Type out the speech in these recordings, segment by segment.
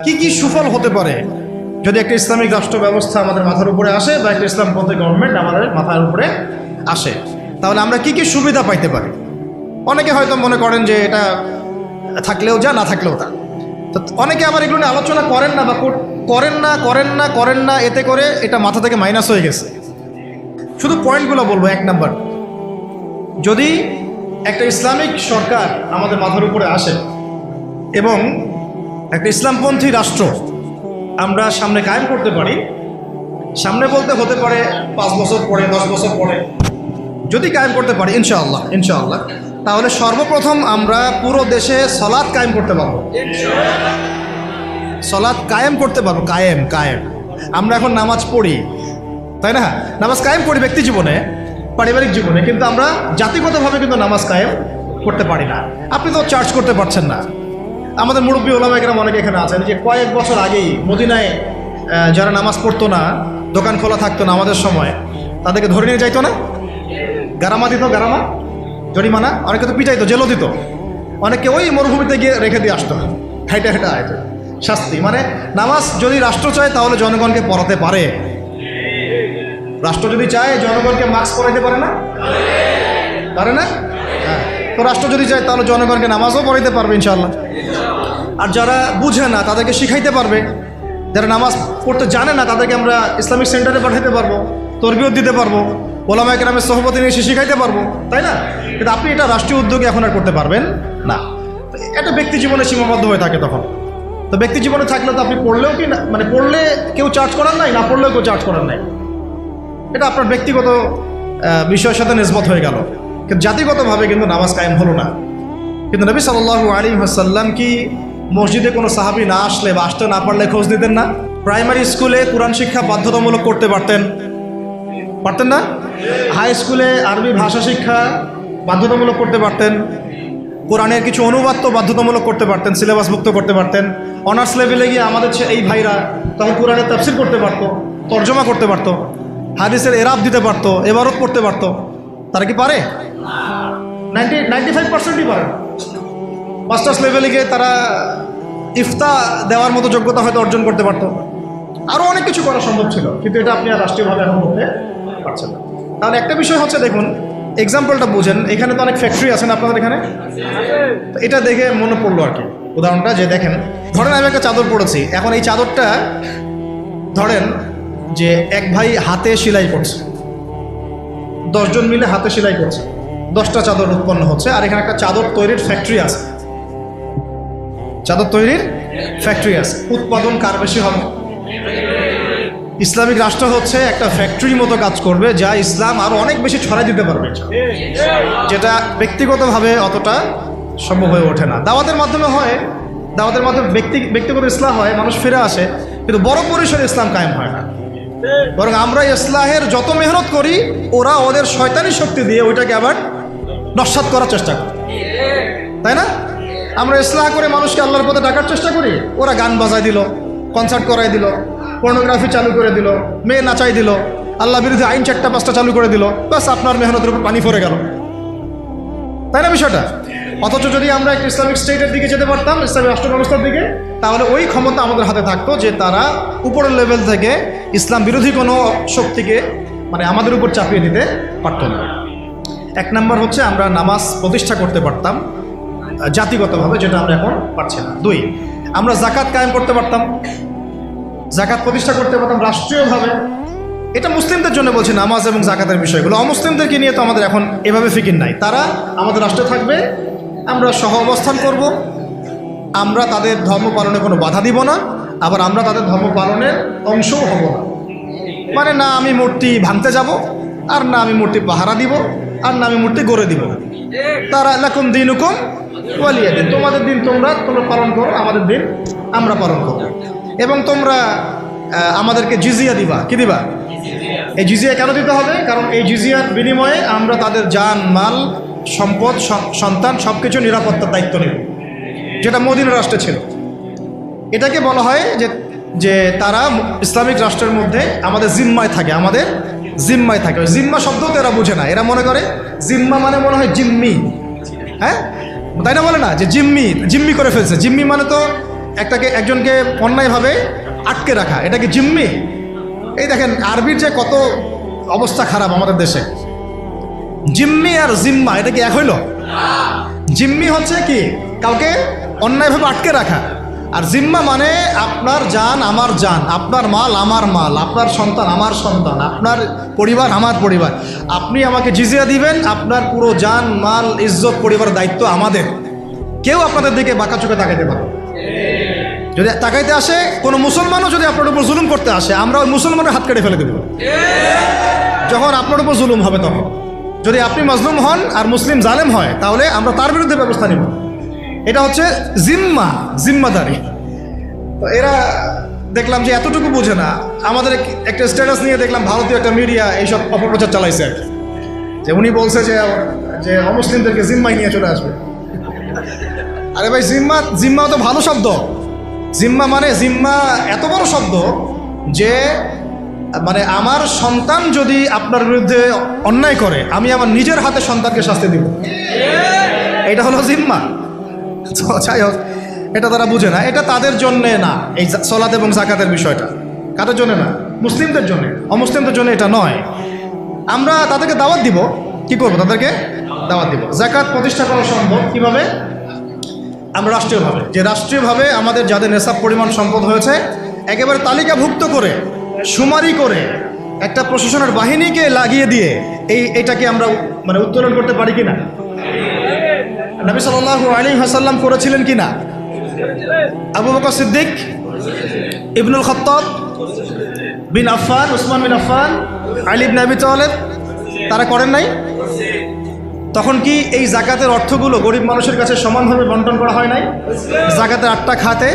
কি কি সুফল হতে পারে যদি একটা ইসলামিক রাষ্ট্র ব্যবস্থা আমাদের মাথার উপরে আসে বা একটা ইসলামপন্থী গভর্নমেন্ট আমাদের মাথার উপরে আসে, তাহলে আমরা কি কি সুবিধা পাইতে পারি? অনেকে হয়তো মনে করেন যে এটা থাকলেও যা, না থাকলেও তা। তো অনেকে আবার এগুলো নিয়ে আলোচনা করেন না বা করেন না, এতে করে এটা মাথা থেকে মাইনাস হয়ে গেছে। শুধু পয়েন্টগুলো বলবো। 1 নাম্বার, যদি একটা ইসলামিক সরকার আমাদের মাথার উপরে আসে এবং একটা ইসলামপন্থী রাষ্ট্র আমরা সামনে কায়েম করতে পারি, সামনে বলতে হতে পারে 5 বছর পরে, 10 বছর পরে যদি কায়েম করতে পারি ইনশাআল্লাহ, তাহলে সর্বপ্রথম আমরা পুরো দেশে সালাত কায়েম করতে পারবো। সালাত কায়েম করতে পারবো। কায়েম আমরা এখন নামাজ পড়ি, তাই না? নামাজ কায়েম করি ব্যক্তি জীবনে, পারিবারিক জীবনে, কিন্তু আমরা জাতিগতভাবে কিন্তু নামাজ কায়েম করতে পারি না। আপনি তো চার্জ করতে পারছেন না। আমাদের মুরব্বী ওলামায়ে অনেকে এখানে আছেন যে কয়েক বছর আগেই মদিনায় যারা নামাজ পড়তো না, দোকান খোলা থাকতো না আমাদের সময়, তাদেরকে ধরে নিয়ে যাইতো না, গারামা দিত, জরিমানা, অনেকে তো পিটাইতো, জেলও দিত, অনেকে ওই মরুভূমিতে গিয়ে রেখে দিয়ে আসতো, হেঁটে আয়তো শাস্তি। মানে নামাজ যদি রাষ্ট্র চায় তাহলে জনগণকে পড়াতে পারে। রাষ্ট্র যদি চায় জনগণকে মাস্ক পড়াইতে পারে না? হ্যাঁ। তো রাষ্ট্র যদি চায় তাহলে জনগণকে নামাজও পড়াইতে পারবে ইনশাআল্লাহ। আর যারা বুঝে না তাদেরকে শিখাইতে পারবে। যারা নামাজ পড়তে জানে না তাদেরকে আমরা ইসলামিক সেন্টারে পাঠাইতে পারবো, তরবিয়ত দিতে পারবো, ওলামায়ে কেরামের সহবতে নিয়ে শিখাইতে পারবো, তাই না? কিন্তু আপনি এটা রাষ্ট্রীয় উদ্যোগে এখন আর করতে পারবেন না। এটা ব্যক্তি জীবনে সীমাবদ্ধ হয়ে থাকে তখন। তো ব্যক্তি জীবনে থাকলে তো আপনি পড়লেও কি না, মানে পড়লে কেউ চার্জ করার নাই, না পড়লেও কেউ চার্জ করার নাই। এটা আপনার ব্যক্তিগত বিষয়ের সাথে নিসবত হয়ে গেল, কিন্তু জাতিগতভাবে কিন্তু নামাজ কায়েম হলো না। কিন্তু নবী সাল্লাল্লাহু আলাইহি ওয়াসাল্লাম কি মসজিদে কোনো সাহাবী না আসলে বা আসতে না পারলে খোঁজ দিতেন না? প্রাইমারি স্কুলে কোরআন শিক্ষা বাধ্যতামূলক করতে পারতেন না? হাই স্কুলে আরবি ভাষা শিক্ষা বাধ্যতামূলক করতে পারতেন, কোরআনের কিছু অনুবাদ তো বাধ্যতামূলক করতে পারতেন, সিলেবাসভুক্ত করতে পারতেন। অনার্স লেভেলে গিয়ে আমাদের এই ভাইরা তখন কোরআনের তাফসীর করতে পারতো, তর্জমা করতে পারতো, হাদিসের এরাব দিতে পারতো, এবারত পড়তে পারতো। তারা কি পারে? 95%ই পারে। মাস্টার্স লেভেলে গিয়ে তারা ইফতা দেওয়ার মতো যোগ্যতা হয়তো অর্জন করতে পারতো। আরও অনেক কিছু করা সম্ভব ছিল, কিন্তু এটা আপনি আর রাষ্ট্রীয়ভাবে এখন করতে পারছেন না। তাহলে একটা বিষয় হচ্ছে, দেখুন এক্সাম্পলটা বুঝেন। এখানে তো অনেক ফ্যাক্টরি আছে না আপনাদের এখানে? তো এটা দেখে মনে পড়লো আর কি উদাহরণটা, যে দেখেন, ধরেন আমি একটা চাদর পরেছি। এখন এই চাদরটা ধরেন যে এক ভাই হাতে সেলাই করছে, 10 জন মিলে হাতে সেলাই করছে, 10টা চাদর উৎপন্ন হচ্ছে। আর এখানে একটা চাদর তৈরির ফ্যাক্টরি আছে, উৎপাদন কার বেশি হবে? ইসলামিক রাষ্ট্র হচ্ছে একটা ফ্যাক্টরির মতো কাজ করবে, যা ইসলাম আরো অনেক বেশি ছড়াই দিতে পারবে, যেটা ব্যক্তিগতভাবে অতটা সম্ভব হয়ে ওঠে না। দাওয়াতের মাধ্যমে হয়, দাওয়াতের মাধ্যমে ব্যক্তিগত ইসলাম হয়, মানুষ ফিরে আসে, কিন্তু বড় পরিসরে ইসলাম কায়েম হয় না। বরং আমরা ইসলাহের যত মেহনত করি, ওরা ওদের শয়তানি শক্তি দিয়ে ওইটাকে আবার নস্যাৎ করার চেষ্টা করে, তাই না? আমরা ইসলাহ করে মানুষকে আল্লাহর পথে ডাকার চেষ্টা করি, ওরা গান বাজায় দিল, কনসার্ট করাই দিল, পর্নোগ্রাফি চালু করে দিল, মেয়ে নাচাই দিল, আল্লাহ বিরোধী আইন 4টা-5টা চালু করে দিল, বাস আপনার মেহনতের উপর পানি পড়ে গেল, তাই না বিষয়টা? অথচ যদি আমরা একটা ইসলামিক স্টেটের দিকে যেতে পারতাম, ইসলামিক রাষ্ট্র ব্যবস্থার দিকে, তাহলে ওই ক্ষমতা আমাদের হাতে থাকতো যে তারা উপরের লেভেল থেকে ইসলাম বিরোধী কোনো শক্তিকে মানে আমাদের উপর চাপিয়ে দিতে পারত না। 1 নাম্বার হচ্ছে আমরা নামাজ প্রতিষ্ঠা করতে পারতাম জাতিগতভাবে, যেটা আমরা এখন পারছি না। 2, আমরা যাকাত কায়েম করতে পারতাম, যাকাত প্রতিষ্ঠা করতে পারতাম রাষ্ট্রীয়ভাবে। এটা মুসলিমদের জন্য বলছি, নামাজ এবং যাকাতের বিষয়গুলো। অমুসলিমদেরকে নিয়ে তো আমাদের এখন এভাবে ফিকির নাই। তারা আমাদের রাষ্ট্রে থাকবে, আমরা সহ অবস্থান করব, আমরা তাদের ধর্ম পালনে কোনো বাধা দিব না, আবার আমরা তাদের ধর্ম পালনের অংশও হব না। মানে না আমি মূর্তি ভাঙতে যাব, আর না আমি মূর্তি পাহারা দিব, আর না আমি মূর্তি গড়ে দিব। তারা লাকুম দীনুকুম ওয়ালিয়া দিন, তোমাদের দিন তোমরা পালন করো, আমাদের দিন আমরা পালন করব। এবং তোমরা আমাদেরকে জিজিয়া দিবা। কি দিবা? এই জিজিয়া কেন দিতে হবে? কারণ এই জিজিয়ার বিনিময়ে আমরা তাদের জান, মাল, সম্পদ, সন্তান সবকিছু নিরাপত্তার দায়িত্ব নেব, যেটা মদিনা রাষ্ট্রে ছিল। এটাকে বলা হয় যে তারা ইসলামিক রাষ্ট্রের মধ্যে আমাদের জিম্মায় থাকে, ওই জিম্মা শব্দও তো এরা বুঝে না। এরা মনে করে জিম্মা মানে মনে হয় জিম্মি, হ্যাঁ তাই না? বলে না যে জিম্মি করে ফেলছে। জিম্মি মানে তো একজনকে অন্যায়ভাবে আটকে রাখা, এটা কি জিম্মি? এই দেখেন আরবির যে কত অবস্থা খারাপ আমাদের দেশে। জিম্মি আর জিম্মা এটা কি এক হইল? জিম্মি হচ্ছে কি কাউকে অন্যায়ভাবে আটকে রাখা, আর জিম্মা মানে আপনার জান আমার জান, আপনার মাল আমার মাল, আপনার সন্তান আমার সন্তান, আপনার পরিবার আমার পরিবার। আপনি আমাকে জিজিয়া দিবেন, আপনার পুরো জান মাল ইজ্জত পরিবার দায়িত্ব আমাদের। কেউ আপনাদের দিকে বাঁকা চোখে তাকাইতে পারে? যদি তাকাইতে আসে কোনো মুসলমানও যদি আপনার উপর জুলুম করতে আসে, আমরা ওই মুসলমানের হাত কেটে ফেলে দেব যখন আপনার উপর জুলুম হবে। তখন যদি আপনি মাজলুম হন আর মুসলিম জালেম হয়, তাহলে আমরা তার বিরুদ্ধে ব্যবস্থা নেব। এটা হচ্ছে জিম্মাদারি। তো এরা দেখলাম যে এতটুকু বোঝে না। আমাদের একটা স্ট্যাটাস নিয়ে দেখলাম ভারতীয় একটা মিডিয়া এইসব অপপ্রচার চালাইছে, যে উনি বলছে যে অমুসলিমদেরকে জিম্মায় নিয়ে চলে আসবে। আরে ভাই, জিম্মা তো ভালো শব্দ। জিম্মা এত বড় শব্দ যে মানে আমার সন্তান যদি আপনার বিরুদ্ধে অন্যায় করে, আমি আমার নিজের হাতে সন্তানকে শাস্তি দিব, এটা হলো জিম্মা। যাই হোক, এটা তারা বুঝে না। এটা তাদের জন্যে না, এই সালাত এবং যাকাতের বিষয়টা কাদের জন্য না? মুসলিমদের জন্য। অমুসলিমদের জন্য এটা নয়। আমরা তাদেরকে দাওয়াত দিব। কি করব? তাদেরকে দাওয়াত দিব। যাকাত প্রতিষ্ঠা করা সম্ভব কিভাবে? আমরা রাষ্ট্রীয়ভাবে আমাদের যাদের নেশাব পরিমাণ সম্পদ হয়েছে একেবারে তালিকাভুক্ত করে সুমারি করে একটা প্রশাসনের বাহিনীকে লাগিয়ে দিয়ে এইটাকে আমরা মানে উত্তোলন করতে পারি কিনা? নবী সাল্লাল্লাহু আলাইহি ওয়াসাল্লাম করেছিলেন কিনা? আবু বকর সিদ্দিক, ইবনুল খাত্তাব বিন আফফান, উসমান বিন আফফান, আলী ইবনে আবি তালেব, তারা করেন নাই? তখন কি এই যাকাতের অর্থগুলো গরিব মানুষের কাছে সমানভাবে বন্টন করা হয় নাই? যাকাতের 8টা খাতে।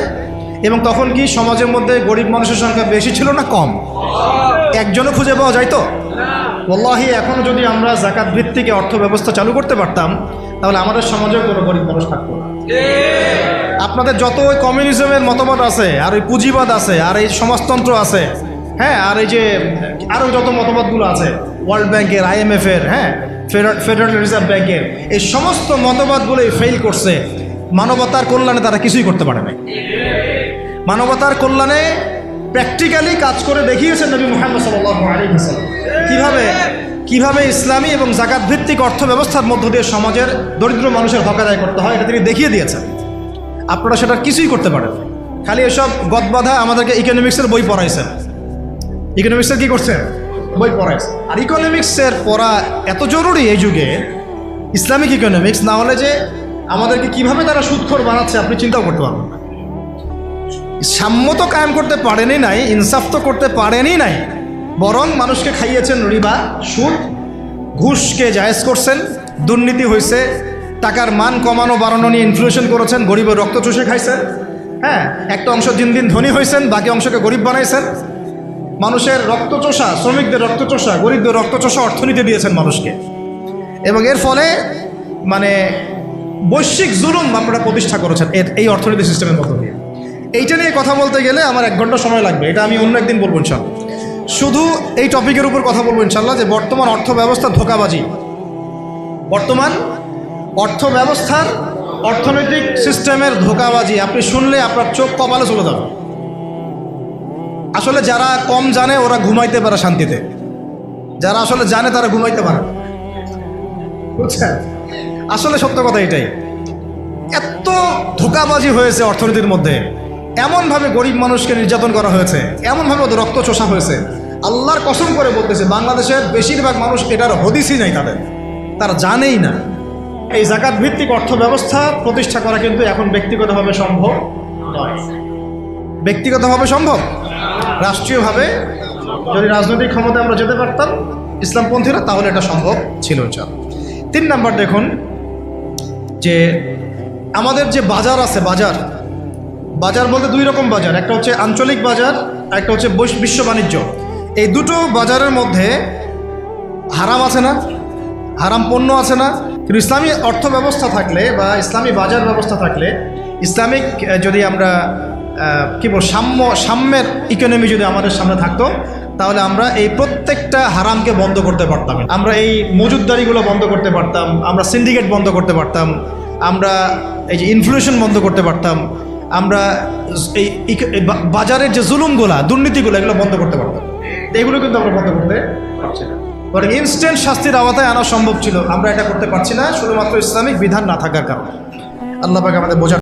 এবং তখন কি সমাজের মধ্যে গরিব মানুষের সংখ্যা বেশি ছিল না কম? একজনও খুঁজে পাওয়া যায় তো? ওয়াল্লাহি এখনও যদি আমরা যাকাত ভিত্তিক অর্থ ব্যবস্থা চালু করতে পারতাম, তাহলে আমাদের সমাজেও কোনো গরিব মানুষ থাকতো না। আপনাদের যত ওই কমিউনিজমের মতবাদ আছে, আর ওই পুঁজিবাদ আছে, আর এই সমাজতন্ত্র আছে, হ্যাঁ, আর এই যে আরও যত মতবাদগুলো আছে, ওয়ার্ল্ড ব্যাংকের, IMF-এর, হ্যাঁ, ফেডারেল রিজার্ভ ব্যাংকের, এই সমস্ত মতবাদগুলোই ফেল করছে। মানবতার কল্যাণে তারা কিছুই করতে পারে না। মানবতার কল্যাণে প্র্যাকটিক্যালি কাজ করে দেখিয়েছেন নবী মুহাম্মদ সাল্লাল্লাহু আলাইহি ওয়াসাল্লাম কিভাবে ইসলামী এবং যাকাত ভিত্তিক অর্থ ব্যবস্থার মধ্য দিয়ে সমাজের দরিদ্র মানুষের হক আদায় করতে হয়, এটা তিনি দেখিয়ে দিয়েছেন। আপনারা সেটা কিছুই করতে পারেন। খালি এসব গদবাধা আমাদেরকে ইকোনমিক্সের বই পড়াইছেন। ইকোনমিক্সের কি করছেন? বই পড়াইছে। আর ইকোনমিক্সের পড়া এত জরুরি এই যুগে, ইসলামিক ইকোনমিক্স, না হলে যে আমাদেরকে কিভাবে তারা সুদখোর বানাচ্ছে আপনি চিন্তাও করতে পারবেন না। সাম্য তো কায়েম করতে পারেনই নাই, ইনসাফ তো করতে পারেনই নাই, বরং মানুষকে খাইয়েছেন রিবা, সুদ, ঘুষকে জায়েজ করছেন, দুর্নীতি হয়েছে, টাকার মান কমানো বাড়ানো নিয়ে ইনফ্লেশন করেছেন, গরিবের রক্ত চুষে খাইছেন, হ্যাঁ, একটা অংশ দিন দিন ধনী হয়েছেন, বাকি অংশকে গরিব বানাইছেন। মানুষের রক্তচোষা, শ্রমিকদের রক্তচোষা, গরিবদের রক্তচোষা অর্থনীতি দিয়েছেন মানুষকে, এবং এর ফলে মানে বৈশ্বিক জুলুম আপনারা প্রতিষ্ঠা করেছেন এই অর্থনীতি সিস্টেমের মতো দিয়ে। এইটা নিয়ে কথা বলতে গেলে আমার 1 ঘন্টা সময় লাগবে, এটা আমি অন্য একদিন বলবো ইনশাল্লাহ। শুধু এই টপিকের উপর কথা বলবো ইনশাল্লাহ, যে বর্তমান অর্থ ব্যবস্থার ধোঁকাবাজি, বর্তমান অর্থ ব্যবস্থার অর্থনৈতিক সিস্টেমের ধোঁকাবাজি আপনি শুনলে আপনার চোখ কপালে চলে যাবে। আসলে যারা কম জানে ওরা ঘুমাইতে পারে শান্তিতে, যারা আসলে জানে তারা ঘুমাইতে পারে, বুঝছেন? আসলে সত্য কথা এটাই। এত ধোঁকাবাজি হয়েছে অর্থনীতির মধ্যে, এমনভাবে গরিব মানুষকে নির্যাতন করা হয়েছে, এমনভাবে ওদের রক্ত চোষা হয়েছে। আল্লাহর কসম করে বলতেছে, বাংলাদেশের বেশিরভাগ মানুষ এটার হদিসই নাই, তারা জানেই না। এই যাকাত ভিত্তিক অর্থ ব্যবস্থা প্রতিষ্ঠা করা কিন্তু এখন ব্যক্তিগতভাবে সম্ভব নয়। ব্যক্তিগতভাবে সম্ভব, রাষ্ট্রীয়ভাবে যদি রাজনৈতিক ক্ষমতা আমরা যেতে পারতাম ইসলামপন্থীরা, তাহলে এটা সম্ভব ছিল। 3 নাম্বার দেখুন, যে আমাদের যে বাজার আছে, বাজার বলতে 2 রকম বাজার, একটা হচ্ছে আঞ্চলিক বাজার, একটা হচ্ছে বিশ্ব বাণিজ্য। এই দুটো বাজারের মধ্যে হারাম আছে না, হারাম পণ্য আছে না? কিন্তু ইসলামী অর্থ ব্যবস্থা থাকলে বা ইসলামী বাজার ব্যবস্থা থাকলে, ইসলামিক যদি আমরা কি বল সাম্যের ইকোনমি যদি আমাদের সামনে থাকতো, তাহলে আমরা এই প্রত্যেকটা হারামকে বন্ধ করতে পারতাম। আমরা এই মজুদদারিগুলো বন্ধ করতে পারতাম, আমরা সিন্ডিকেট বন্ধ করতে পারতাম, আমরা এই যে ইনফ্লেশন বন্ধ করতে পারতাম, আমরা এই বাজারের যে জুলুমগুলা, দুর্নীতিগুলো, এগুলো বন্ধ করতে পারতাম। এগুলো কিন্তু আমরা বন্ধ করতে পারছি না। বরং ইনস্ট্যান্ট শাস্তির আওতায় আনা সম্ভব ছিল, আমরা এটা করতে পারছি না শুধুমাত্র ইসলামিক বিধান না থাকার কারণে। আল্লাহ পাক আমাদের বোঝা